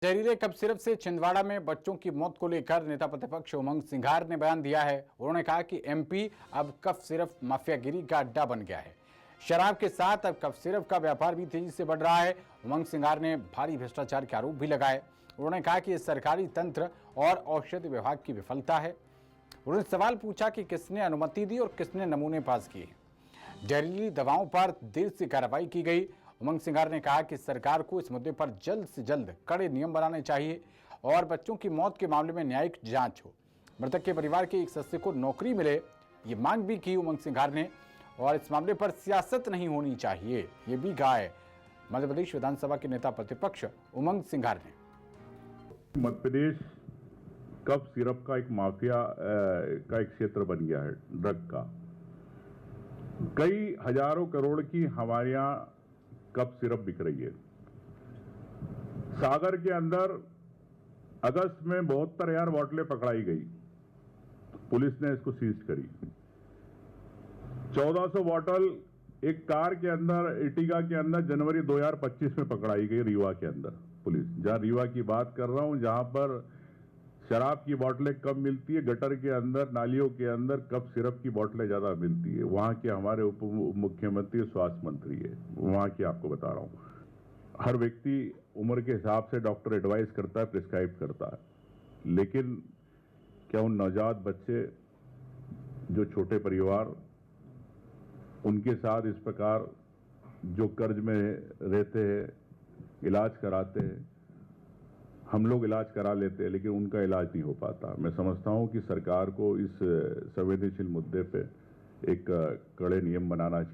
जहरीले cough syrup से छिंदवाड़ा में बच्चों की मौत को लेकर नेता प्रतिपक्ष उमंग सिंघार ने बयान दिया है। उन्होंने कहा कि एमपी अब कफ सिरप माफियागिरी का अड्डा बन गया है। शराब के साथ अब कफ सिरप का व्यापार भी तेजी से बढ़ रहा है। उमंग सिंघार ने भारी भ्रष्टाचार के आरोप भी लगाए। उन्होंने कहा कि यह सरकारी तंत्र और औषधि विभाग की विफलता है। उन्होंने सवाल पूछा कि किसने अनुमति दी और किसने नमूने पास किए। जहरीली दवाओं पर देर से कार्रवाई की गई। उमंग सिंघार ने कहा कि सरकार को इस मुद्दे पर जल्द से जल्द कड़े नियम बनाने चाहिए और बच्चों की मौत के मामले में न्यायिक जांच हो। मृतक के परिवार के एक सदस्य को नौकरी मिले, ये मांग भी की उमंग सिंघार ने। और इस मामले पर सियासत नहीं होनी चाहिए, ये भी कहा है मध्य प्रदेश विधानसभा के नेता प्रतिपक्ष उमंग सिंघार ने। मध्य प्रदेश कफ सिरप का एक माफिया का एक क्षेत्र बन गया है। ड्रग का कई हजारों करोड़ की हमारे यहाँ कफ सिरप बिक रही है। सागर के अंदर अगस्त में 72,000 बोतलें पकड़ाई गई, पुलिस ने इसको सीज करी। 1400 बोतल एक कार के अंदर, एर्टिगा के अंदर जनवरी 2025 में पकड़ाई गई रीवा के अंदर। पुलिस, जहां रीवा की बात कर रहा हूं, जहां पर शराब की बोतलें कम मिलती है, गटर के अंदर, नालियों के अंदर कफ सिरप की बोतलें ज्यादा मिलती है। वहां के हमारे उप मुख्यमंत्री स्वास्थ्य मंत्री है, वहां की आपको बता रहा हूं। हर व्यक्ति उम्र के हिसाब से डॉक्टर एडवाइस करता है, प्रिस्क्राइब करता है, लेकिन क्या उन नवजात बच्चे, जो छोटे परिवार, उनके साथ इस प्रकार जो कर्ज में रहते हैं, इलाज कराते हैं, हम लोग इलाज करा लेते हैं लेकिन उनका इलाज नहीं हो पाता। मैं समझता हूं कि सरकार को इस संवेदनशील मुद्दे पे एक कड़े नियम बनाना चाहिए।